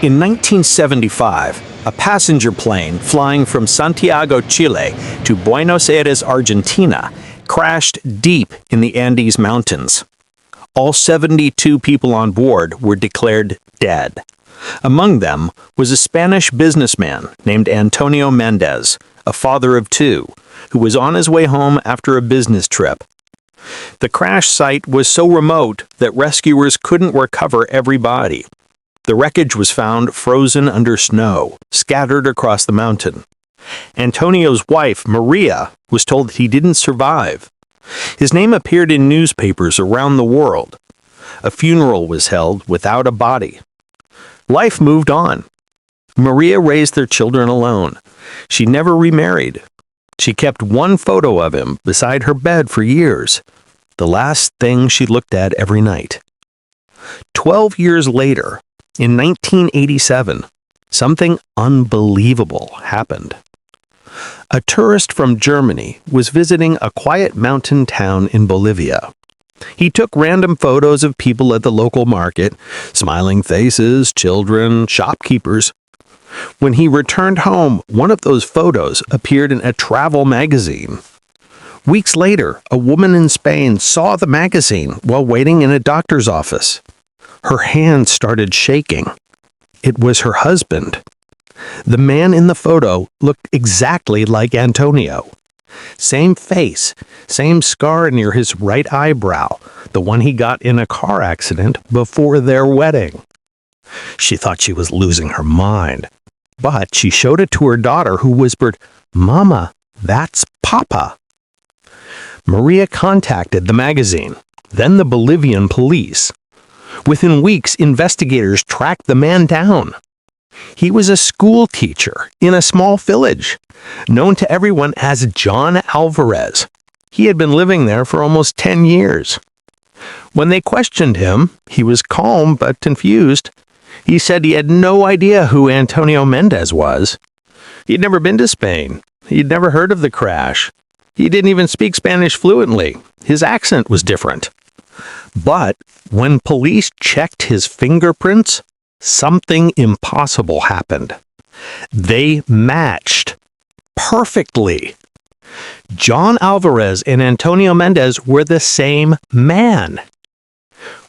In 1975, a passenger plane flying from Santiago, Chile to Buenos Aires, Argentina, crashed deep in the Andes Mountains. All 72 people on board were declared dead. Among them was a Spanish businessman named Antonio Mendez, a father of two, who was on his way home after a business trip. The crash site was so remote that rescuers couldn't recover every body. The wreckage was found frozen under snow, scattered across the mountain. Antonio's wife, Maria, was told that he didn't survive. His name appeared in newspapers around the world. A funeral was held without a body. Life moved on. Maria raised their children alone. She never remarried. She kept one photo of him beside her bed for years, the last thing she looked at every night. 12 years later, in 1987, something unbelievable happened. A tourist from Germany was visiting a quiet mountain town in Bolivia. He took random photos of people at the local market, smiling faces, children, shopkeepers. When he returned home, one of those photos appeared in a travel magazine. Weeks later, a woman in Spain saw the magazine while waiting in a doctor's office. Her hands started shaking. It was her husband. The man in the photo looked exactly like Antonio. Same face, same scar near his right eyebrow, the one he got in a car accident before their wedding. She thought she was losing her mind, but she showed it to her daughter, who whispered, "Mama, that's Papa." Maria contacted the magazine, then the Bolivian police. Within weeks, investigators tracked the man down. He was a school teacher in a small village, known to everyone as John Alvarez. He had been living there for almost 10 years. When they questioned him, he was calm but confused. He said he had no idea who Antonio Mendez was. He'd never been to Spain. He'd never heard of the crash. He didn't even speak Spanish fluently. His accent was different. But when police checked his fingerprints, something impossible happened. They matched perfectly. John Alvarez and Antonio Mendez were the same man.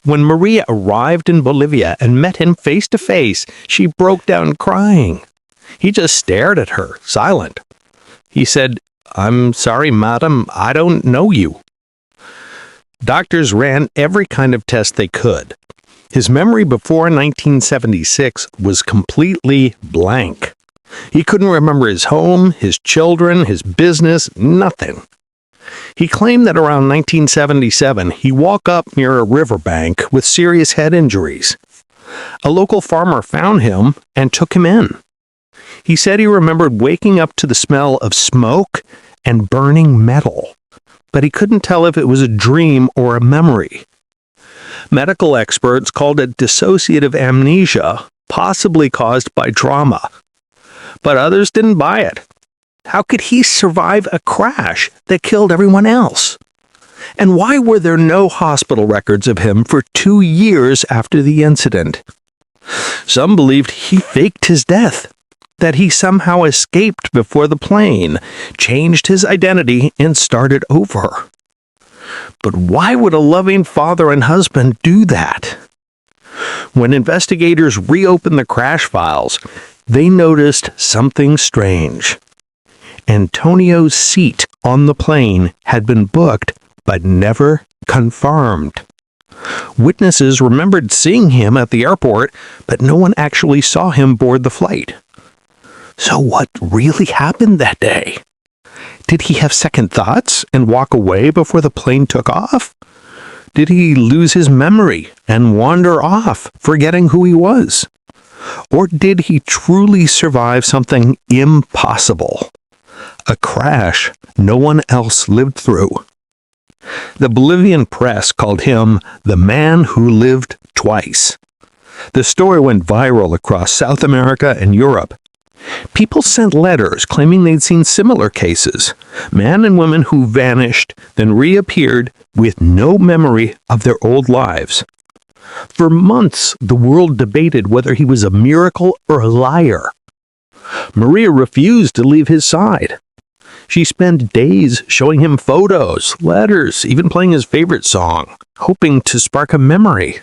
When Maria arrived in Bolivia and met him face to face, she broke down crying. He just stared at her, silent. He said, "I'm sorry, madam, I don't know you." Doctors ran every kind of test they could. His memory before 1976 was completely blank. He couldn't remember his home, his children, his business, nothing. He claimed that around 1977, he woke up near a riverbank with serious head injuries. A local farmer found him and took him in. He said he remembered waking up to the smell of smoke and burning metal, but he couldn't tell if it was a dream or a memory. Medical experts called it dissociative amnesia, possibly caused by trauma. But others didn't buy it. How could he survive a crash that killed everyone else? And why were there no hospital records of him for 2 years after the incident? Some believed he faked his death, that he somehow escaped before the plane, changed his identity, and started over. But why would a loving father and husband do that? When investigators reopened the crash files, they noticed something strange. Antonio's seat on the plane had been booked, but never confirmed. Witnesses remembered seeing him at the airport, but no one actually saw him board the flight. So what really happened that day? Did he have second thoughts and walk away before the plane took off? Did he lose his memory and wander off, forgetting who he was? Or did he truly survive something impossible? A crash no one else lived through. The Bolivian press called him the man who lived twice. The story went viral across South America and Europe. People sent letters claiming they'd seen similar cases, men and women who vanished, then reappeared with no memory of their old lives. For months, the world debated whether he was a miracle or a liar. Maria refused to leave his side. She spent days showing him photos, letters, even playing his favorite song, hoping to spark a memory.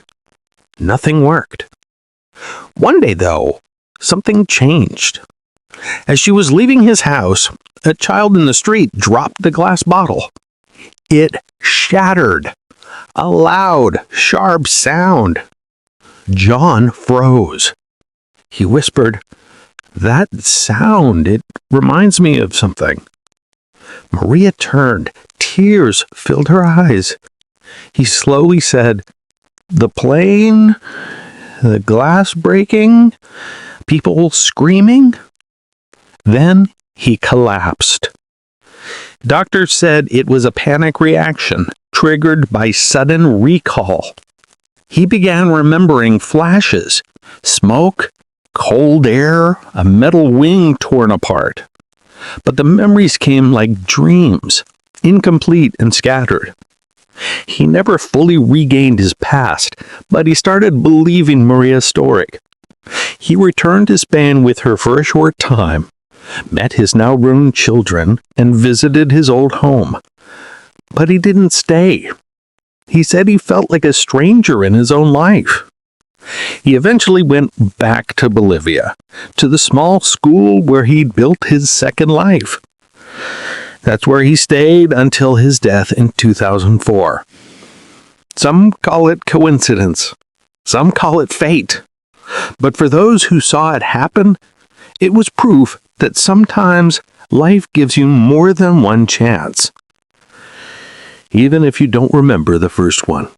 Nothing worked. One day, though, something changed. As she was leaving his house, a child in the street dropped the glass bottle. It shattered. A loud, sharp sound. John froze. He whispered, "That sound, it reminds me of something." Maria turned. Tears filled her eyes. He slowly said, "The plane, the glass breaking, people screaming." Then he collapsed. Doctors said it was a panic reaction triggered by sudden recall. He began remembering flashes, smoke, cold air, a metal wing torn apart. But the memories came like dreams, incomplete and scattered. He never fully regained his past, but he started believing Maria's story. He returned to Spain with her for a short time, met his now ruined children, and visited his old home. But he didn't stay. He said he felt like a stranger in his own life. He eventually went back to Bolivia, to the small school where he'd built his second life. That's where he stayed until his death in 2004. Some call it coincidence. Some call it fate. But for those who saw it happen, it was proof that sometimes life gives you more than one chance, even if you don't remember the first one.